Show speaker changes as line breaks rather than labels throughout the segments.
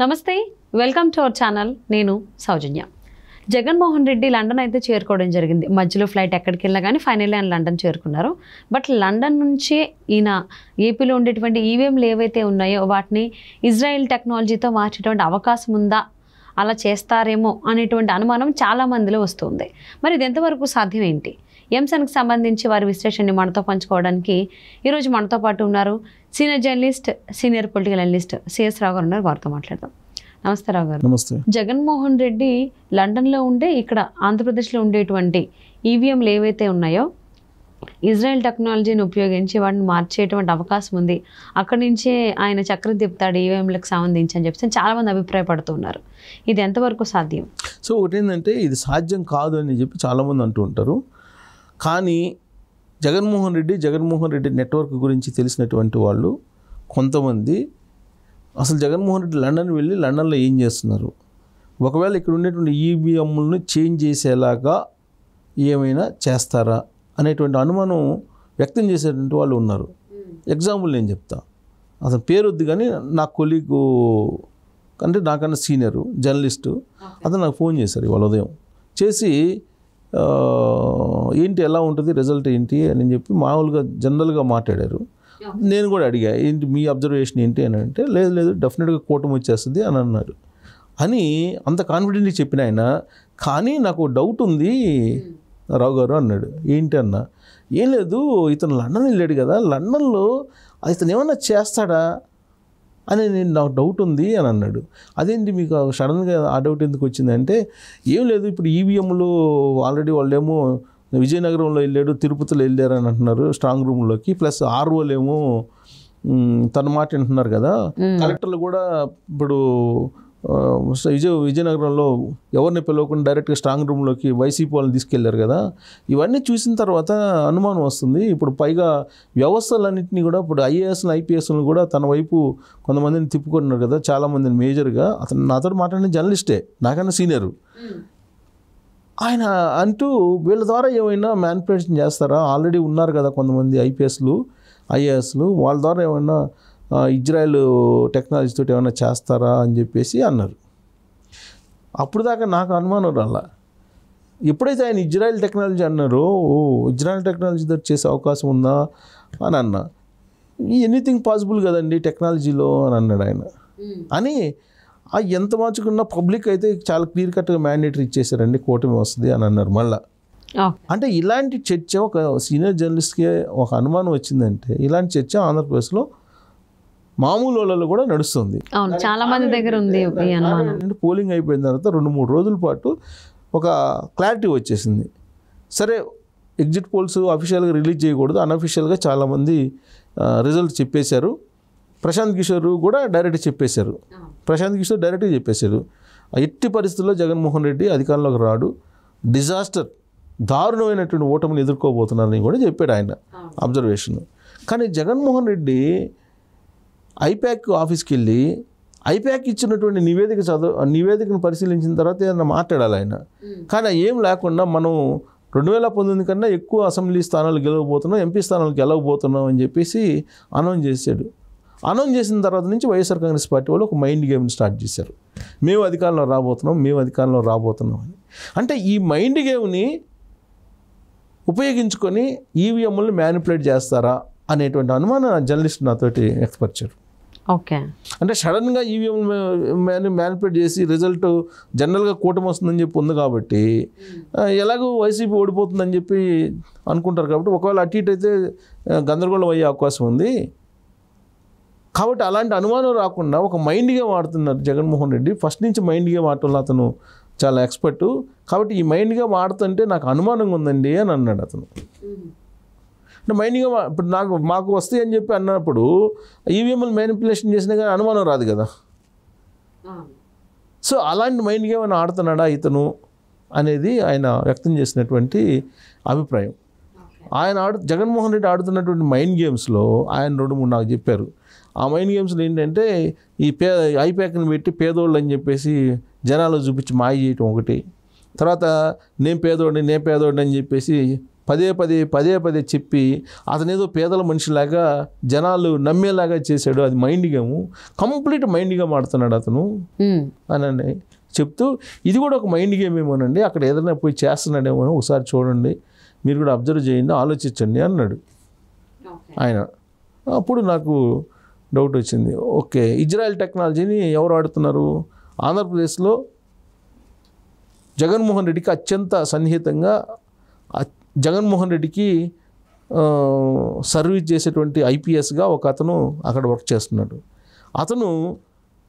నమస్తే, welcome to our channel. నేను సౌజన్య. Jaganmohan Reddy London అయితే చేరుకోవడం జరిగింది. మధ్యలో ఫ్లైట్ ఎక్కడికి వెళ్ళినా కానీ ఫైనల్లీ ఆయన లండన్ చేరుకున్నారు. బట్ లండన్ నుంచే ఈయన ఏపీలో ఉండేటువంటి ఈవీఎంలు ఏవైతే ఉన్నాయో వాటిని ఇజ్రాయెల్ టెక్నాలజీతో మార్చేటువంటి అవకాశం ఉందా, అలా చేస్తారేమో అనేటువంటి అనుమానం చాలా మందిలో వస్తుంది. మరి ఇది ఎంతవరకు సాధ్యం ఏంటి? ఎంసన్కి సంబంధించి వారి విశ్లేషణని మనతో పంచుకోవడానికి ఈరోజు మనతో పాటు ఉన్నారు senior journalist, senior political analyst CS Rao garu ఉన్నారు. వారితో మాట్లాడదాం. నమస్తే రావు గారు.
నమస్తే.
జగన్మోహన్ రెడ్డి లండన్లో ఉండే ఇక్కడ ఆంధ్రప్రదేశ్లో ఉండేటువంటి ఈవీఎంలు ఏవైతే ఉన్నాయో ఇజ్రాయెల్ టెక్నాలజీని ఉపయోగించి వాటిని మార్చేటువంటి అవకాశం ఉంది, అక్కడి నుంచే ఆయన చక్రం తిప్పుతాడు ఈవీఎంలకు సంబంధించి అని చెప్పి చాలామంది అభిప్రాయపడుతున్నారు. ఇది ఎంతవరకు సాధ్యం?
సో ఒకటి ఏంటంటే ఇది సాధ్యం కాదు అని చెప్పి చాలామంది అంటూ ఉంటారు. కానీ జగన్మోహన్ రెడ్డి నెట్వర్క్ గురించి తెలిసినటువంటి వాళ్ళు కొంతమంది అసలు జగన్మోహన్ రెడ్డి లండన్ వెళ్ళి లండన్లో ఏం చేస్తున్నారు, ఒకవేళ ఇక్కడ ఉండేటువంటి ఈవీఎంలను చేంజ్ చేసేలాగా ఏమైనా చేస్తారా అనేటువంటి అనుమానం వ్యక్తం చేసేటువంటి వాళ్ళు ఉన్నారు. ఎగ్జాంపుల్ నేను చెప్తా, అతను పేరు వద్దు కానీ నా కొలీగు అంటే నాకన్నా సీనియరు జర్నలిస్టు అతను నాకు ఫోన్ చేశారు ఇవాళ ఉదయం. చేసి ఏంటి ఎలా ఉంటుంది రిజల్ట్ ఏంటి అని చెప్పి మామూలుగా జనరల్గా మాట్లాడారు. నేను కూడా అడిగా ఏంటి మీ అబ్జర్వేషన్ ఏంటి అని అంటే లేదు డెఫినెట్గా కూటమి వచ్చేస్తుంది అని అన్నారు. అని అంత కాన్ఫిడెంట్గా చెప్పిన ఆయన, కానీ నాకు డౌట్ ఉంది రావు గారు అన్నాడు. ఏంటి అన్న? ఏం లేదు, ఇతను లండన్ వెళ్ళాడు కదా, లండన్లో ఇతను ఏమన్నా చేస్తాడా అని నాకు డౌట్ ఉంది అని అన్నాడు. అదేంటి మీకు సడన్గా ఆ డౌట్ ఎందుకు వచ్చిందంటే, ఏం లేదు ఇప్పుడు ఈవీఎంలు ఆల్రెడీ వాళ్ళేమో విజయనగరంలో వెళ్ళాడు, తిరుపతిలో వెళ్ళారు అని అంటున్నారు స్ట్రాంగ్ రూమ్లోకి, ప్లస్ ఆర్ఓలు ఏమో తన మాట వింటున్నారు కదా, కలెక్టర్లు కూడా ఇప్పుడు విజయనగరంలో ఎవరిని పిలవకుండా డైరెక్ట్గా స్ట్రాంగ్ రూమ్లోకి వైసీపీ వాళ్ళని తీసుకెళ్లారు కదా. ఇవన్నీ చూసిన తర్వాత అనుమానం వస్తుంది. ఇప్పుడు పైగా వ్యవస్థలన్నింటినీ కూడా ఇప్పుడు ఐఏఎస్లు ఐపీఎస్లను కూడా తన వైపు కొంతమందిని తిప్పుకున్నారు కదా, చాలామందిని మేజర్గా. అతను నాతో మాట్లాడిన జర్నలిస్టే, నాకన్నా సీనియరు. ఆయన అంటూ వీళ్ళ ద్వారా ఏమైనా మ్యానిపులేషన్ చేస్తారా, ఆల్రెడీ ఉన్నారు కదా కొంతమంది ఐపీఎస్లు ఐఏఎస్లు, వాళ్ళ ద్వారా ఏమైనా ఇజ్రాయెల్ టెక్నాలజీతో ఏమైనా చేస్తారా అని చెప్పేసి అన్నారు. అప్పుడు దాకా నాకు అనుమానం రాలా. ఎప్పుడైతే ఆయన ఇజ్రాయెల్ టెక్నాలజీ అన్నారో, ఇజ్రాయెల్ టెక్నాలజీతో చేసే అవకాశం ఉందా అని అన్నా. ఎనీథింగ్ పాసిబుల్ కదండి టెక్నాలజీలో అని అన్నాడు ఆయన. అని ఎంత మార్చుకున్నా పబ్లిక్ అయితే చాలా క్లియర్ కట్గా మ్యాండేటరీ ఇచ్చేసారండి, కూటమి వస్తుంది అని అన్నారు మళ్ళీ. అంటే ఇలాంటి చర్చ ఒక సీనియర్ జర్నలిస్ట్కి ఒక అనుమానం వచ్చిందంటే, ఇలాంటి చర్చ ఆంధ్రప్రదేశ్లో మామూలు వాళ్ళలో కూడా నడుస్తుంది.
చాలా మంది దగ్గర ఉంది.
పోలింగ్ అయిపోయిన తర్వాత 2-3 రోజుల పాటు ఒక క్లారిటీ వచ్చేసింది. సరే ఎగ్జిట్ పోల్స్ అఫీషియల్గా రిలీజ్ చేయకూడదు, అన్అఫీషియల్గా చాలామంది రిజల్ట్ చెప్పేశారు. ప్రశాంత్ కిషోర్ కూడా డైరెక్ట్గా చెప్పేశారు. ఎట్టి పరిస్థితుల్లో జగన్మోహన్ రెడ్డి అధికారంలోకి రాడు, డిజాస్టర్ దారుణమైనటువంటి ఓటమిని ఎదుర్కోబోతున్నారని కూడా చెప్పాడు ఆయన అబ్జర్వేషన్. కానీ జగన్మోహన్ రెడ్డి ఐపాక్ ఆఫీస్కి వెళ్ళి ఐపాక్ ఇచ్చినటువంటి నివేదికను పరిశీలించిన తర్వాత ఏదైనా మాట్లాడాలి ఆయన. కానీ ఏం లేకుండా మనం 2019 కన్నా ఎక్కువ అసెంబ్లీ స్థానాలు గెలవబోతున్నాం, ఎంపీ స్థానాలు గెలవబోతున్నాం అని చెప్పేసి అనౌన్స్ చేశాడు. అనౌన్స్ చేసిన తర్వాత నుంచి వైఎస్ఆర్ కాంగ్రెస్ పార్టీ వాళ్ళు ఒక మైండ్ గేమ్ని స్టార్ట్ చేశారు. మేము అధికారంలో రాబోతున్నాం అని. అంటే ఈ మైండ్ గేమ్ని ఉపయోగించుకొని ఈవీఎంలను మ్యానిపులేట్ చేస్తారా అనేటువంటి అనుమానం జర్నలిస్ట్ నాతోటి వ్యక్తపరిచారు.
ఓకే,
అంటే సడన్గా ఈవీఎం మ్యానిపులేట్ చేసి రిజల్ట్ జనరల్గా కూటమి వస్తుందని చెప్పి ఉంది కాబట్టి, ఎలాగో వైసీపీ ఓడిపోతుందని చెప్పి అనుకుంటారు కాబట్టి, ఒకవేళ అటు ఇటు అయితే గందరగోళం అయ్యే అవకాశం ఉంది. కాబట్టి అలాంటి అనుమానం రాకుండా ఒక మైండ్ గేమ్ ఆడుతున్నారు జగన్మోహన్ రెడ్డి. ఫస్ట్ నుంచి మైండ్ గేమ్ ఆడటంలో అతను చాలా ఎక్స్పర్టు. కాబట్టి ఈ మైండ్ గేమ్ ఆడుతుంటే నాకు అనుమానంగా ఉందండి అని అన్నాడు అతను. అంటే మైండ్ గేమ్ ఇప్పుడు మాకు వస్తాయి అని చెప్పి అన్నప్పుడు ఈవీఎంలు మ్యానిపులేషన్ చేసినా కానీ అనుమానం రాదు కదా. సో అలాంటి మైండ్ గేమ్ అని ఆడుతున్నాడా ఇతను అనేది ఆయన వ్యక్తం చేసినటువంటి అభిప్రాయం. జగన్మోహన్ రెడ్డి ఆడుతున్నటువంటి మైండ్ గేమ్స్లో ఆయన 2-3 నాకు చెప్పారు. ఆ మైండ్ గేమ్స్లో ఏంటంటే ఈ ఐపాక్ని పెట్టి పేదోళ్ళు అని చెప్పేసి జనాలు చూపించి మాయ చేయటం ఒకటి, తర్వాత నేను పేదోడిని అని చెప్పేసి పదే చెప్పి అతనేదో పేదల మనిషిలాగా జనాలు నమ్మేలాగా చేశాడు. అది mind game, complete mind game ఆడుతున్నాడు అతను అని చెప్తూ, ఇది కూడా ఒక మైండ్ గేమ్ ఏమోనండి, అక్కడ ఏదైనా పోయి చేస్తున్నాడేమో ఒకసారి చూడండి, మీరు కూడా అబ్జర్వ్ చేయండి, ఆలోచించండి అన్నాడు ఆయన. అప్పుడు నాకు డౌట్ వచ్చింది. ఓకే, ఇజ్రాయెల్ టెక్నాలజీని ఎవరు ఆడుతున్నారు? ఆంధ్రప్రదేశ్లో జగన్మోహన్ రెడ్డికి అత్యంత సన్నిహితంగా జగన్మోహన్ రెడ్డికి సర్వీస్ చేసేటువంటి ఐపీఎస్గా ఒక అతను అక్కడ వర్క్ చేస్తున్నాడు. అతను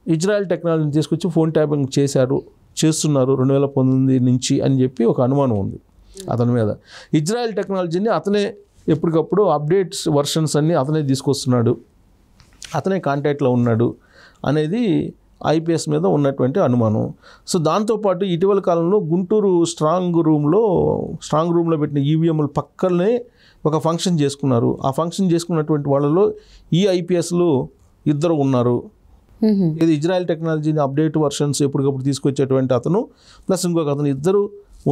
ఇజ్రాయెల్ టెక్నాలజీని తీసుకొచ్చి ఫోన్ ట్యాపింగ్ చేస్తున్నారు 2019 నుంచి అని చెప్పి ఒక అనుమానం ఉంది అతని మీద. ఇజ్రాయెల్ టెక్నాలజీని అతనే ఎప్పటికప్పుడు అప్డేట్స్ వర్షన్స్ అన్నీ అతనే తీసుకొస్తున్నాడు, అతనే కాంటాక్ట్లో ఉన్నాడు అనేది ఐపీఎస్ మీద ఉన్నటువంటి అనుమానం. సో దాంతోపాటు ఇటీవల కాలంలో గుంటూరు స్ట్రాంగ్ రూమ్లో పెట్టిన ఈవీఎంల పక్కనే ఒక ఫంక్షన్ చేసుకున్నారు. ఆ ఫంక్షన్ చేసుకున్నటువంటి వాళ్ళలో ఈ ఐపీఎస్లు 2 ఉన్నారు. ఇది ఇజ్రాయెల్ టెక్నాలజీని అప్డేట్ వర్షన్స్ ఎప్పటికప్పుడు తీసుకొచ్చేటువంటి అతను ప్లస్ ఇంకొక అతను 2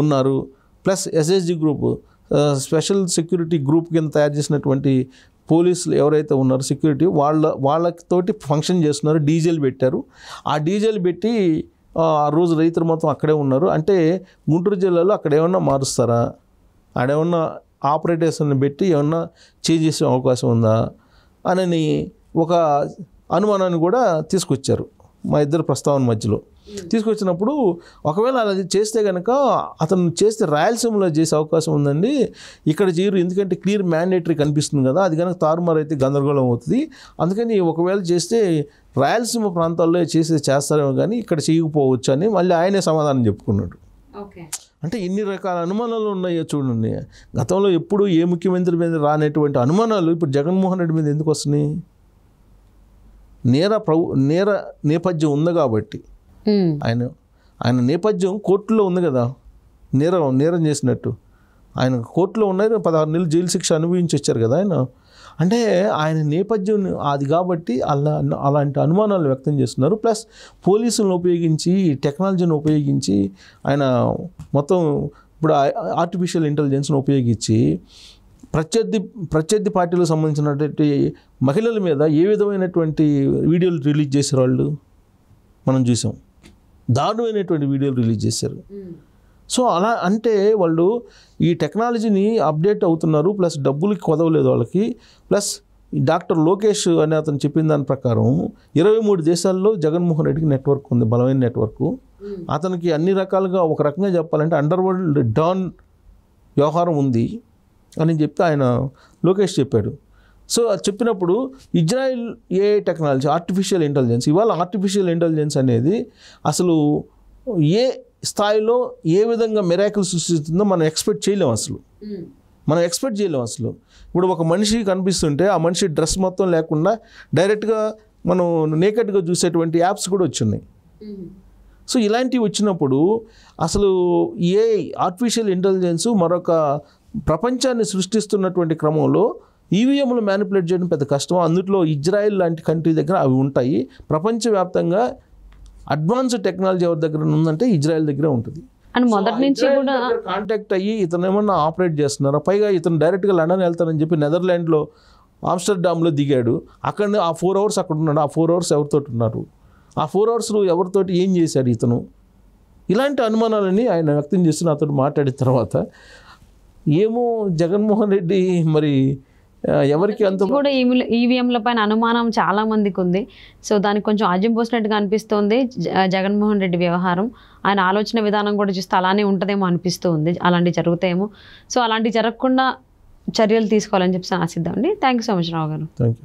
ఉన్నారు. Plus SSG group, special security group కింద తయారు చేసినటువంటి పోలీసులు ఎవరైతే ఉన్నారో సెక్యూరిటీ వాళ్ళతోటి ఫంక్షన్ చేస్తున్నారు. డీజేలు పెట్టారు. ఆ డీజేలు పెట్టి ఆ రోజు రైతులు మొత్తం అక్కడే ఉన్నారు. అంటే గుంటూరు జిల్లాలో అక్కడ ఏమన్నా మారుస్తారా, ఆడేమన్నా ఆపరేటర్స్ని పెట్టి ఏమన్నా చేంజ్ చేసే అవకాశం ఉందా అని ఒక అనుమానాన్ని కూడా తీసుకొచ్చారు మా ఇద్దరు ప్రస్తావన మధ్యలో. తీసుకొచ్చినప్పుడు ఒకవేళ అలా చేస్తే కనుక అతను చేస్తే రాయలసీమలో చేసే అవకాశం ఉందండి, ఇక్కడ చేయరు, ఎందుకంటే క్లియర్ మ్యాండేటరీ కనిపిస్తుంది కదా, అది కనుక తారుమారు అయితే గందరగోళం అవుతుంది, అందుకని ఒకవేళ చేస్తే రాయలసీమ ప్రాంతాల్లో చేస్తారేమో కానీ ఇక్కడ చేయకపోవచ్చు అని మళ్ళీ ఆయనే సమాధానం చెప్పుకున్నాడు. అంటే ఎన్ని రకాల అనుమానాలు ఉన్నాయో చూడండి. గతంలో ఎప్పుడు ఏ ముఖ్యమంత్రి మీద రానటువంటి అనుమానాలు ఇప్పుడు జగన్మోహన్ రెడ్డి మీద ఎందుకు వస్తున్నాయి? నేర నేపథ్యం ఉంది కాబట్టి, ఆయన నేపథ్యం కోర్టులో ఉంది కదా, నేరం చేసినట్టు ఆయన కోర్టులో ఉన్నాయి, 16 నెలలు జైలు శిక్ష అనుభవించి వచ్చారు కదా ఆయన. అంటే ఆయన నేపథ్యం అది కాబట్టి అలాంటి అనుమానాలు వ్యక్తం చేస్తున్నారు. ప్లస్ పోలీసులను ఉపయోగించి, టెక్నాలజీని ఉపయోగించి ఆయన మొత్తం ఇప్పుడు ఆర్టిఫిషియల్ ఇంటెలిజెన్స్ను ఉపయోగించి ప్రత్యర్థి పార్టీలకు సంబంధించినటువంటి మహిళల మీద ఏ విధమైనటువంటి వీడియోలు రిలీజ్ చేశారు వాళ్ళు మనం చూసాం. దారుణమైనటువంటి వీడియోలు రిలీజ్ చేశారు. సో అలా అంటే వాళ్ళు ఈ టెక్నాలజీని అప్డేట్ అవుతున్నారు. ప్లస్ డబ్బులకి కొదవలేదు వాళ్ళకి. ప్లస్ డాక్టర్ లోకేష్ అనే అతను చెప్పిన దాని ప్రకారం 23 దేశాల్లో జగన్మోహన్ రెడ్డికి నెట్వర్క్ ఉంది, బలమైన నెట్వర్క్. అతనికి అన్ని రకాలుగా ఒక రకంగా చెప్పాలంటే అండర్ వరల్డ్ డాన్ వ్యవహారం ఉంది అని చెప్పి ఆయన లోకేష్ చెప్పాడు. సో అది చెప్పినప్పుడు Israel AI technology, artificial intelligence, ఇవాళ ఆర్టిఫిషియల్ ఇంటెలిజెన్స్ అనేది అసలు ఏ స్థాయిలో ఏ విధంగా మిరాకిల్ సృష్టిస్తుందో మనం ఎక్స్పెక్ట్ చేయలేము అసలు. ఇప్పుడు ఒక మనిషి కనిపిస్తుంటే ఆ మనిషి డ్రెస్ మొత్తం లేకుండా డైరెక్ట్గా మనం నేకెడ్గా చూసేటువంటి యాప్స్ కూడా వచ్చినాయి. సో ఇలాంటివి వచ్చినప్పుడు అసలు ఏ ఆర్టిఫిషియల్ ఇంటెలిజెన్స్ మరొక ప్రపంచాన్ని సృష్టిస్తున్నటువంటి క్రమంలో ఈవీఎంలు మ్యానిపులేట్ చేయడం పెద్ద కష్టం. అందులో ఇజ్రాయెల్ లాంటి కంట్రీ దగ్గర అవి ఉంటాయి. ప్రపంచవ్యాప్తంగా అడ్వాన్స్డ్ టెక్నాలజీ ఎవరి దగ్గర ఉందంటే ఇజ్రాయెల్ దగ్గరే ఉంటుంది.
అండ్ మొదటి నుంచి కూడా
కాంటాక్ట్ అయ్యి ఇతను ఏమన్నా ఆపరేట్ చేస్తున్నారా? పైగా ఇతను డైరెక్ట్గా లండన్ వెళ్తానని చెప్పి నెదర్లాండ్లో ఆమ్స్టర్డామ్లో దిగాడు. అక్కడ ఆ 4 అవర్స్ అక్కడ ఉన్నాడు. ఆ 4 అవర్స్ ఎవరితో ఉన్నారు? ఆ 4 అవర్స్ ఎవరితోటి ఏం చేశాడు ఇతను? ఇలాంటి అనుమానాలని ఆయన వ్యక్తం చేస్తున్న అతను మాట్లాడిన తర్వాత ఏమో జగన్మోహన్ రెడ్డి మరి ఎవరికి అంత
కూడా ఈవీఎంల పైన అనుమానం చాలా మందికి ఉంది. సో దానికి కొంచెం ఆజ్యం పోసినట్టుగా అనిపిస్తుంది జగన్మోహన్ రెడ్డి వ్యవహారం. ఆయన ఆలోచన విధానం కూడా చూస్తే అలానే ఉంటుందేమో అనిపిస్తూ ఉంది. అలాంటివి జరుగుతాయేమో. సో అలాంటివి జరగకుండా చర్యలు తీసుకోవాలని చెప్పి ఆశిద్దామండి. థ్యాంక్ యూ సో మచ్ రావు గారు.
Thank you.